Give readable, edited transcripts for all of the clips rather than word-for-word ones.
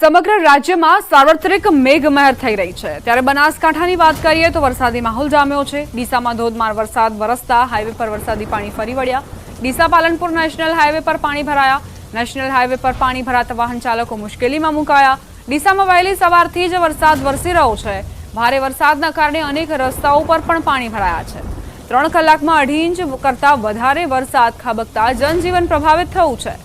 સમગ્ર રાજ્યમાં સાર્વત્રિક મેઘમહેર થઈ રહી છે ત્યારે બનાસકાંઠાની વાત કરીએ તો વરસાદી માહોલ જામ્યો છે। ડીસામાં ધોધમાર વરસાદ વરસતા હાઈવે પર વરસાદી પાણી ફરી વળ્યા। ડીસા પાલનપુર નેશનલ હાઈવે પર પાણી ભરાયા। નેશનલ હાઈવે પર પાણી ભરાતા વાહન ચાલકો મુશ્કેલીમાં મુકાયા। ડીસામાં વહેલી સવારથી જ વરસાદ વરસી રહ્યો છે। ભારે વરસાદના કારણે અનેક રસ્તાઓ પર પણ પાણી ભરાયા છે। 3 કલાકમાં 2.5 ઇંચ કરતાં વધારે વરસાદ ખાબકતા જનજીવન પ્રભાવિત થયું છે।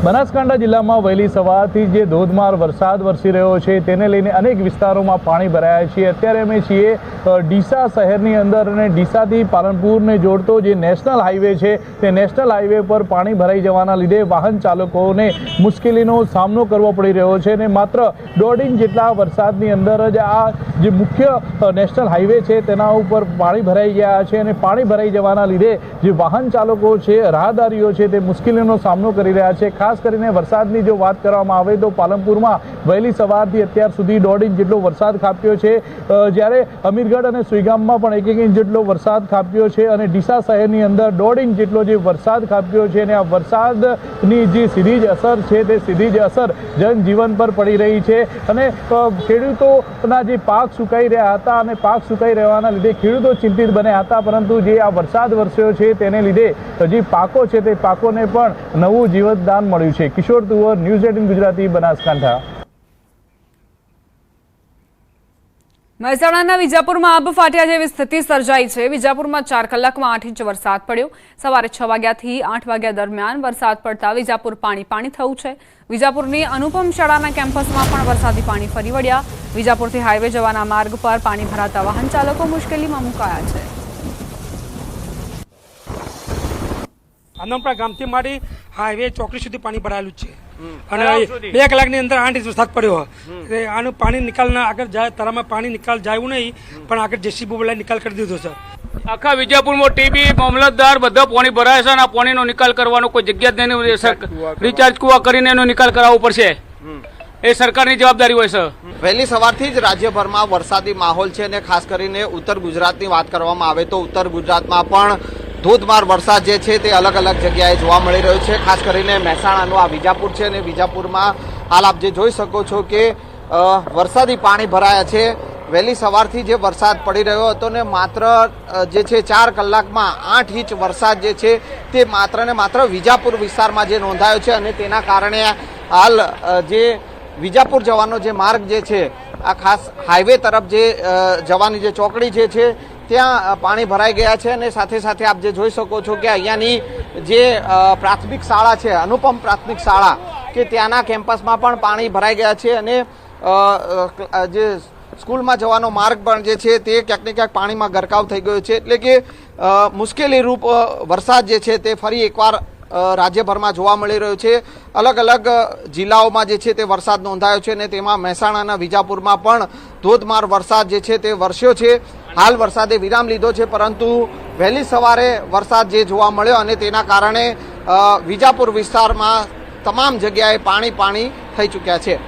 બનાસકાંઠા જિલ્લામાં વહેલી સવારથી જે ધોધમાર વરસાદ વરસી રહ્યો છે તેને લઈને અનેક વિસ્તારોમાં પાણી ભરાયા છે। અત્યારે અમે છીએ ડીસા શહેરની અંદર અને ડીસાથી પાલનપુરને જોડતો જે નેશનલ હાઈવે છે તે નેશનલ હાઈવે પર પાણી ભરાઈ જવાના લીધે વાહન ચાલકોને મુશ્કેલીનો સામનો કરવો પડી રહ્યો છે અને માત્ર 1.5 ઇંચ જેટલા વરસાદની અંદર જ આ જે મુખ્ય નેશનલ હાઈવે છે તેના ઉપર પાણી ભરાઈ ગયા છે અને પાણી ભરાઈ જવાના લીધે જે વાહન ચાલકો છે રાહદારીઓ છે તે મુશ્કેલીનો સામનો કરી રહ્યા છે। ખાસ કરીને વરસાદની જો વાત કરવામાં આવે તો પાલનપુરમાં વહેલી સવારથી અત્યાર સુધી 1.5 ઇંચ જેટલો વરસાદ ખાબક્યો છે, જ્યારે અમીરગઢ અને સુઈગામમાં પણ 1 ઇંચ જેટલો વરસાદ ખાબક્યો છે અને ડીસા શહેરની અંદર 1.5 ઇંચ જેટલો જે વરસાદ ખાબક્યો છે અને આ વરસાદની જે સીધી જ અસર છે તે સીધી જ અસર જનજીવન પર પડી રહી છે અને ખેડૂતોના જે પાક સુકાઈ રહ્યા હતા અને પાક સુકાઈ રહેવાના લીધે ખેડૂતો ચિંતિત બન્યા હતા, પરંતુ જે આ વરસાદ વરસ્યો છે તેને લીધે જે પાકો છે તે પાકોને પણ નવું જીવતદાન મળ્યું છે। કિશોર તુવર, ન્યૂઝ 18 ગુજરાતી, બનાસકાંઠા। મહેસાણાના વિજાપુરમાં આબ ફાટ્યા જેવી સ્થિતિ સર્જાઈ છે। વિજાપુરમાં 4 કલાકમાં 8 ઇંચ વરસાદ પડ્યો। સવારે 6 વાગ્યાથી 8 વાગ્યા દરમિયાન વરસાદ પડતા વિજાપુર પાણી થયું છે। વિજાપુરની અનુપમ શાળાના કેમ્પસમાં પણ વરસાદી પાણી ફરી વળ્યા। વિજાપુરથી હાઈવે જવાના માર્ગ પર પાણી ભરાતા વાહન ચાલકો મુશ્કેલીમાં મુકાયા છે। આનંદપરા ગામથી માંડી હાઈવે ચોકડી સુધી પાણી ભરાયેલું છે અને 2 કલાકની અંદર 8 ઇંચ વરસાદ પડ્યો। આનું પાણી નિકાલના આગળ જાય તરામાં પાણી નિકાલ જાય નહીં, પણ આગળ જેસીબી બોલાવી નિકાલ કરી દીધો છે। આખા વિજાપુરમાં ટીબી મામલતદાર બધા પાણી ભરાય છે અને આ પાણીનો નિકાલ કરવાનો કોઈ જગ્યા જ નહીં। રિચાર્જ કુવા કરીને એનો નિકાલ કરાવવો પડશે, એ સરકારની જવાબદારી હોય છે। વહેલી સવારથી જ રાજ્યભરમાં વરસાદી માહોલ છે અને ખાસ કરીને ઉત્તર ગુજરાતની વાત કરવામાં આવે તો ઉત્તર ગુજરાતમાં પણ ધોધમાર વરસાદ જે છે તે અલગ અલગ જગ્યાએ જોવા મળી રહ્યો છે। ખાસ કરીને મહેસાણાનું આ વિજાપુર છે અને વિજાપુરમાં હાલ આપ જે જોઈ શકો છો કે વરસાદી પાણી ભરાયા છે। વહેલી સવારથી જે વરસાદ પડી રહ્યો હતો ને માત્ર જે છે 4 કલાકમાં 8 ઇંચ વરસાદ જે છે તે માત્ર ને માત્ર વિજાપુર વિસ્તારમાં જે નોંધાયો છે અને તેના કારણે હાલ જે વિજાપુર જવાનો જે માર્ગ જે છે આ ખાસ હાઈવે તરફ જે જવાની જે ચોકડી જે છે ત્યાં પાણી ભરાઈ ગયા છે અને સાથે સાથે આપ જે જોઈ શકો છો કે અહીંયાની જે પ્રાથમિક શાળા છે અનુપમ પ્રાથમિક શાળા કે ત્યાંના કેમ્પસમાં પણ પાણી ભરાઈ ગયા છે અને જે સ્કૂલમાં જવાનો માર્ગ પણ જે છે તે ક્યાંક ને ક્યાંક પાણીમાં ગરકાવ થઈ ગયો છે। એટલે કે મુશ્કેલી રૂપ વરસાદ જે છે તે ફરી એકવાર રાજ્યભરમાં જોવા મળી રહ્યો છે। અલગ અલગ જિલ્લાઓમાં જે છે તે વરસાદ નોંધાયો છે અને તેમાં મહેસાણાના વિજાપુરમાં પણ ધોધમાર વરસાદ જે છે તે વરસ્યો છે। હાલ વરસાદે વિરામ લીધો છે, પરંતુ વહેલી સવારે વરસાદ જે જોવા મળ્યો અને તેના કારણે વિજાપુર વિસ્તારમાં તમામ જગ્યાએ પાણી થઈ ચૂક્યા છે।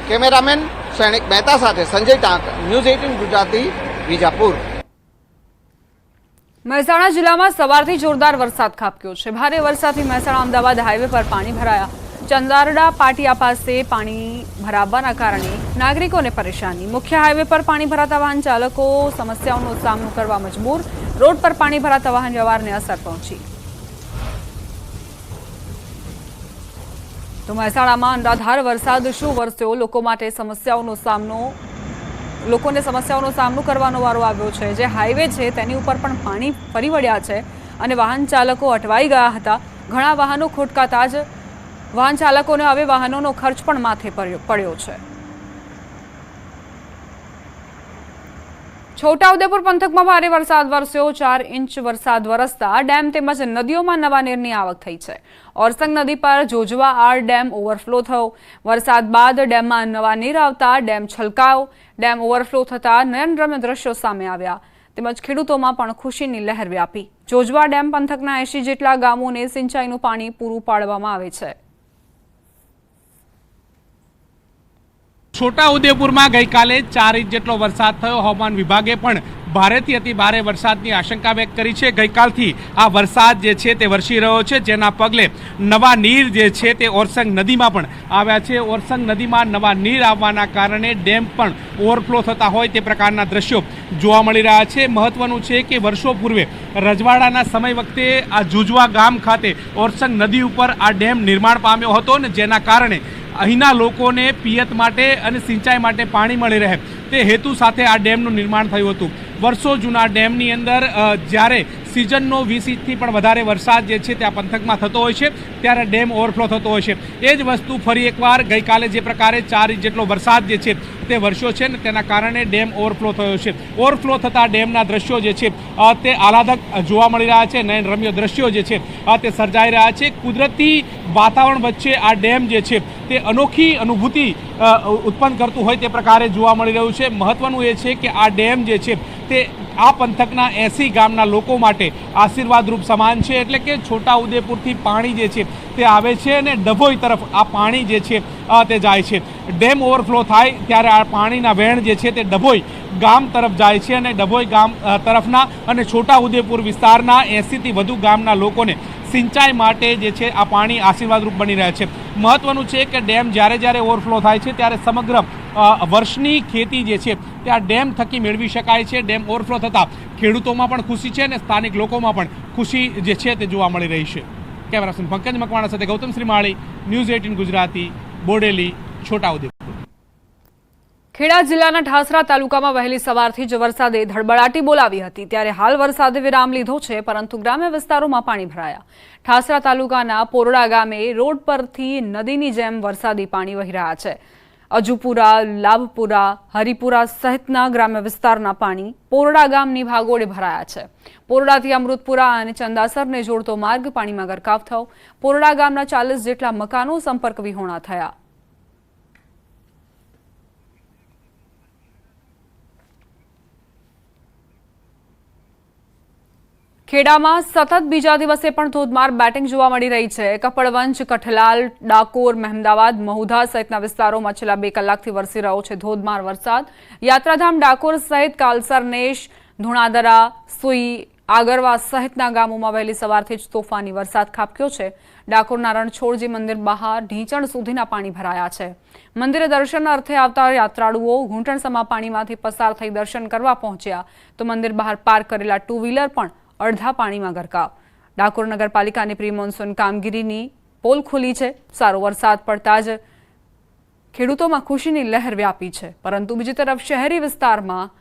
કેમેરામેન સૈનિક મહેતા સાથે સંજય ટાંક, ન્યૂઝ 18 ગુજરાતી, વિજાપુર। મહેસાણા જિલ્લામાં સવારથી જોરદાર વરસાદ ખાબક્યો છે। ભારે વરસાદથી મહેસાણા અમદાવાદ હાઈવે પર પાણી ભરાયા। ચંદારડા પાટિયા પાસે પાણી ભરાવાના કારણે નાગરિકોને પરેશાની। મુખ્ય હાઈવે પર પાણી ભરાતા વાહન ચાલકો સમસ્યાઓનો સામનો કરવા મજબૂર। રોડ પર પાણી ભરાતા વાહન વ્યવહારને અસર પહોંચી। તો મહેસાણામાં અનરાધાર વરસાદ શું વરસ્યો, લોકોને સમસ્યાઓનો સામનો કરવાનો વારો આવ્યો છે। જે હાઈવે છે તેની ઉપર પણ પાણી ફરી વળ્યા છે અને વાહન ચાલકો અટવાઈ ગયા હતા। ઘણા વાહનો ખોટકાતા જ વાહન ચાલકોને હવે વાહનોનો ખર્ચ પણ માથે પડ્યો છે। છોટાઉદેપુર પંથકમાં ભારે વરસાદ વરસ્યો। 4 ઇંચ વરસાદ વરસતા ડેમ તેમજ નદીઓમાં નવા નીરની આવક થઈ છે। ઓરસંગ નદી પર જોજવા આર ડેમ ઓવરફ્લો થયો। વરસાદ બાદ ડેમમાં નવા નીર આવતા ડેમ છલકાયો। ડેમ ઓવરફ્લો થતા નયનરમ્ય દ્રશ્યો સામે આવ્યા તેમજ ખેડૂતોમાં પણ ખુશીની લહેર વ્યાપી। જોજવા ડેમ પંથકના 80 જેટલા ગામોને સિંચાઈનું પાણી પૂરું પાડવામાં આવે છે। છોટાઉદેપુરમાં ગઈકાલે 4 ઇંચ જેટલો વરસાદ થયો। હવામાન વિભાગે પણ ભારેથી અતિ ભારે વરસાદની આશંકા વ્યક્ત કરી છે। ગઈકાલથી આ વરસાદ જે છે તે વરસી રહ્યો છે, જેના પગલે નવા નીર જે છે તે ઓરસંગ નદીમાં પણ આવ્યા છે। ઓરસંગ નદીમાં નવા નીર આવવાના કારણે ડેમ પણ ઓવરફ્લો થતા હોય તે પ્રકારના દ્રશ્યો જોવા મળી રહ્યા છે। મહત્વનું છે કે વર્ષો પૂર્વે રજવાડાના સમય વખતે આ જુજવા ગામ ખાતે ઓરસંગ નદી ઉપર આ ડેમ નિર્માણ પામ્યો હતો ને જેના કારણે અહીંના લોકોને પિયત માટે અને સિંચાઈ માટે પાણી મળી રહે તે હેતુ સાથે આ ડેમનું નિર્માણ થયું હતું। વર્ષો જૂના ડેમની અંદર જ્યારે સિઝનનો 20 ઇંચથી પણ વધારે વરસાદ જે છે તે આ પંથકમાં થતો હોય છે ત્યારે ડેમ ઓવરફ્લો થતો હોય છે। એ જ વસ્તુ ફરી એકવાર ગઈકાલે જે પ્રકારે 4 ઇંચ જેટલો વરસાદ જે છે તે વરસ્યો છે ને તેના કારણે ડેમ ઓવરફ્લો થયો છે। ઓવરફ્લો થતા ડેમના દ્રશ્યો જે છે તે આહલાદક જોવા મળી રહ્યા છે। નયનરમ્ય દ્રશ્યો જે છે તે સર્જાઈ રહ્યા છે। કુદરતી વાતાવરણ વચ્ચે આ ડેમ જે છે તે અનોખી અનુભૂતિ ઉત્પન્ન કરતું હોય તે પ્રકારે જોવા મળી રહ્યું છે। મહત્વનું એ છે કે આ ડેમ જે છે તે આ પંથકના 80 ગામના લોકો માટે આશીર્વાદરૂપ સમાન છે। એટલે કે છોટાઉદેપુરથી પાણી જે છે તે આવે છે અને ડભોઈ તરફ આ પાણી જે છે તે જાય છે। ડેમ ઓવરફ્લો થાય ત્યારે આ પાણીના વહેણ જે છે તે ડભોઈ ગામ તરફ જાય છે અને ડભોઈ ગામ તરફના અને છોટાઉદેપુર વિસ્તારના 80થી વધુ ગામના લોકોને સિંચાઈ માટે જે છે આ પાણી આશીર્વાદરૂપ બની રહ્યા છે। મહત્વનું છે કે ડેમ જ્યારે જ્યારે ઓવરફ્લો થાય છે ત્યારે સમગ્ર વર્ષની ખેતી જે છે તે આ ડેમ થકી મેળવી શકાય છે। ડેમ ઓવરફ્લો થતાં ખેડૂતોમાં પણ ખુશી છે અને સ્થાનિક લોકોમાં પણ ખુશી જે છે તે જોવા મળી રહી છે। કેમેરામેન પંકજ મકવાણા સાથે ગૌતમ શ્રીમાળી, ન્યૂઝ 18 ગુજરાતી, બોડેલી, છોટાઉદેપુર। ખેડા જિલ્લાના ઠાસરા તાલુકામાં વહેલી સવારથી જ વરસાદે ધડબડાટી બોલાવી હતી, ત્યારે હાલ વરસાદે વિરામ લીધો છે, પરંતુ ગ્રામ્ય વિસ્તારોમાં પાણી ભરાયા। ઠાસરા તાલુકાના પોરડા ગામે રોડ પરથી નદીની જેમ વરસાદી પાણી વહી રહ્યા છે। અજુપુરા, લાભપુરા, હરિપુરા સહિતના ગ્રામ્ય વિસ્તારના પાણી પોરડા ગામની ભાગોળે ભરાયા છે। પોરડાથી અમૃતપુરા અને ચંદાસરને જોડતો માર્ગ પાણીમાં ગરકાવ થયો। પોરડા ગામના 40 જેટલા મકાનો સંપર્ક વિહોણા થયા। ખેડામાં સતત બીજા દિવસે પણ ધોધમાર બેટિંગ જોવા મળી રહી છે। કપડવંજ, કઠલાલ, ડાકોર, મહેમદાવાદ, મહુધા સહિતના વિસ્તારોમાં છેલ્લા 2 કલાકથી વરસી રહ્યો છે ધોધમાર વરસાદ। યાત્રાધામ ડાકોર સહિત કાલસરનેશ, ધુણાદરા, સુઈ, આગરવા સહિતના ગામોમાં વહેલી સવારથી જ તોફાની વરસાદ ખાબક્યો છે। ડાકોરના રણછોડજી મંદિર બહાર ઢીંચણ સુધીના પાણી ભરાયા છે। મંદિરે દર્શન અર્થે આવતા યાત્રાળુઓ ઘૂંટણસમા પાણીમાંથી પસાર થઈ દર્શન કરવા પહોંચ્યા તો મંદિર બહાર પાર્ક કરેલા 2 વ્હીલર પણ અડધા પાણીમાં ગરકાવ। ડાકોર નગરપાલિકાની પ્રી મોન્સૂન કામગીરીની પોલ ખુલી છે। સારો વરસાદ પડતા જ ખેડૂતોમાં ખુશીની લહેર વ્યાપી છે, પરંતુ બીજી તરફ શહેરી વિસ્તારમાં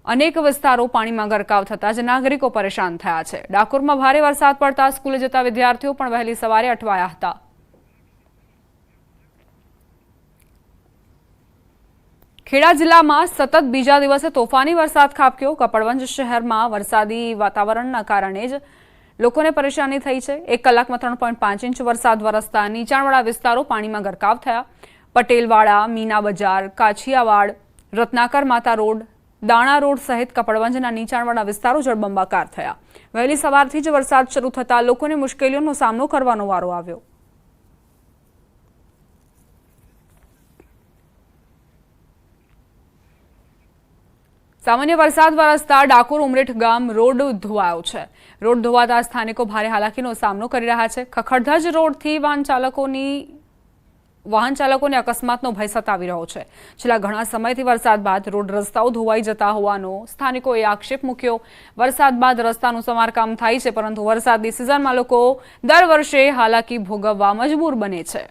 અનેક વિસ્તારો પાણીમાં ગરકાવ થતા જ નાગરિકો પરેશાન થયા છે। ડાકોરમાં ભારે વરસાદ પડતા સ્કૂલે જતા વિદ્યાર્થીઓ પણ વહેલી સવારે અટવાયા હતા। ખેડા જિલ્લામાં સતત બીજા દિવસે તોફાની વરસાદ ખાબક્યો। કપડવંજ શહેરમાં વરસાદી વાતાવરણના કારણે જ લોકોને પરેશાની થઈ છે। 1 કલાકમાં 3.5 ઇંચ વરસાદ વરસતા નીચાણવાળા વિસ્તારો પાણીમાં ગરકાવ થયા। પટેલવાડા, મીના બજાર, કાછિયાવાડ, રત્નાકર માતા રોડ, દાણા રોડ સહિત કપડવંજના નીચાણવાળા વિસ્તારો જળબંબાકાર થયા। વહેલી સવારથી જ વરસાદ શરૂ થતાં લોકોને મુશ્કેલીઓનો સામનો કરવાનો વારો આવ્યો। સામાન્ય વરસાદ વરસતા ડાકોર ઉમરેઠ ગામ રોડ ધોવાયો છે। રોડ ધોવાતા સ્થાનિકો ભારે હાલાકીનો સામનો કરી રહ્યા છે। ખખડધજ રોડથી વાહન ચાલકોને અકસ્માતનો ભય સતાવી રહ્યો છે। છેલ્લા ઘણા સમયથી વરસાદ બાદ રોડ રસ્તાઓ ધોવાઈ જતા હોવાનો સ્થાનિકોએ આક્ષેપ મૂક્યો। વરસાદ બાદ રસ્તાનું સમારકામ થાય છે, પરંતુ વરસાદની સિઝનમાં લોકો દર વર્ષે હાલાકી ભોગવવા મજબૂર બને છે।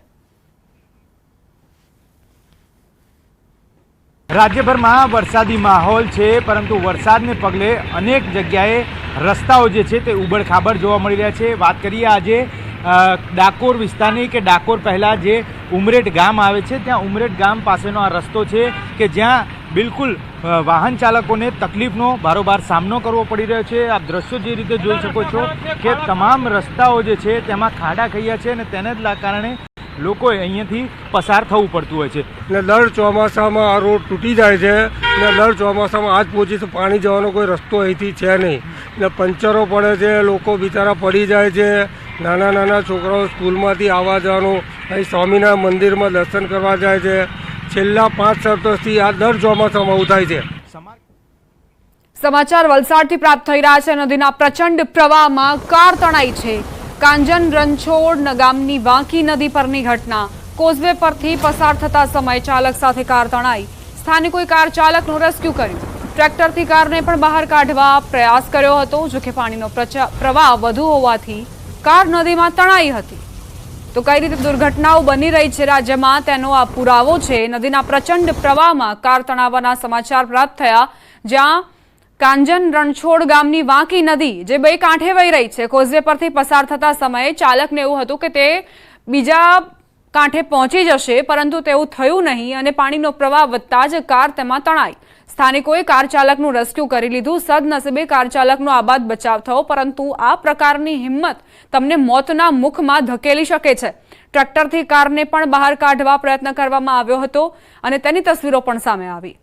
રાજ્યભરમાં વરસાદી માહોલ છે, પરંતુ વરસાદને પગલે અનેક જગ્યાએ રસ્તાઓ જે છે તે ઉબડખાબડ જોવા મળી રહ્યા છે। વાત કરીએ આજે ડાકોર વિસ્તારની કે ડાકોર પહેલાં જે ઉમરેઠ ગામ આવે છે, ત્યાં ઉમરેઠ ગામ પાસેનો આ રસ્તો છે કે જ્યાં બિલકુલ વાહન ચાલકોને તકલીફનો બારોબાર સામનો કરવો પડી રહ્યો છે। આપ દ્રશ્યો જે રીતે જોઈ શકો છો કે તમામ રસ્તાઓ જે છે તેમાં ખાડા ખૈયા છે અને તેને જ કારણે લોકોએ અહીંયાથી પસાર થવું પડતું હોય છે। એટલે દર ચોમાસામાં આ રોડ તૂટી જાય છે અને દર ચોમાસામાં આજ પહોંચી તો પાણી જવાનો કોઈ રસ્તો અહીંથી છે નહીં। એટલે પંચરો પડે છે, લોકો બિચારા પડી જાય છે। નાના નાના છોકરાઓ સ્કૂલમાંથી આવવા જવાનું, અહીં સ્વામિનારાયણ મંદિરમાં દર્શન કરવા જાય છે। છેલ્લા 5 વર્ષથી આ દર ચોમાસામાં આવું થાય છે। સમાચાર વલસાડથી પ્રાપ્ત થઈ રહ્યા છે. નદીના પ્રચંડ પ્રવાહમાં કાર તણાઈ છે. કાંજન રણછોડ ગામની વાંકી નદી પરની ઘટના. કોઝવે પરથી પસાર થતા સમયે ચાલક સાથે કાર તણાઈ. સ્થાનિકોએ કાર ચાલકનું રેસ્ક્યુ કર્યું. ટ્રેક્ટરથી કારને પણ બહાર કાઢવા પ્રયાસ કર્યો હતો. જોકે પાણીનો પ્રવાહ વધુ હોવાથી કાર નદીમાં તણાઈ હતી. તો કઈ રીતે દુર્ઘટનાઓ બની રહી છે રાજ્યમાં તેનો આ પુરાવો છે. નદીના પ્રચંડ પ્રવાહમાં કાર તણાવવાના સમાચાર પ્રાપ્ત થયા, જ્યાં કાંજન રણછોડ ગામની વાંકી નદી જે બે કાંઠે વહી રહી છે. કોઝવે પરથી પસાર થતા સમયે ચાલકને એવું હતું કે તે બીજા કાંઠે પહોંચી જશે, પરંતુ તેવું થયું નહીં અને પાણીનો પ્રવાહ વધતા જ કાર તેમાં તણાઈ. સ્થાનિકોએ કાર ચાલકનું રેસ્ક્યુ કરી લીધું. સદનસીબે કાર ચાલકનો આબાદ બચાવ થયો, પરંતુ આ પ્રકારની હિંમત તમને મોતના મુખમાં ધકેલી શકે છે. ટ્રેક્ટરથી કારને પણ બહાર કાઢવા પ્રયત્ન કરવામાં આવ્યો હતો અને તેની તસવીરો પણ સામે આવી.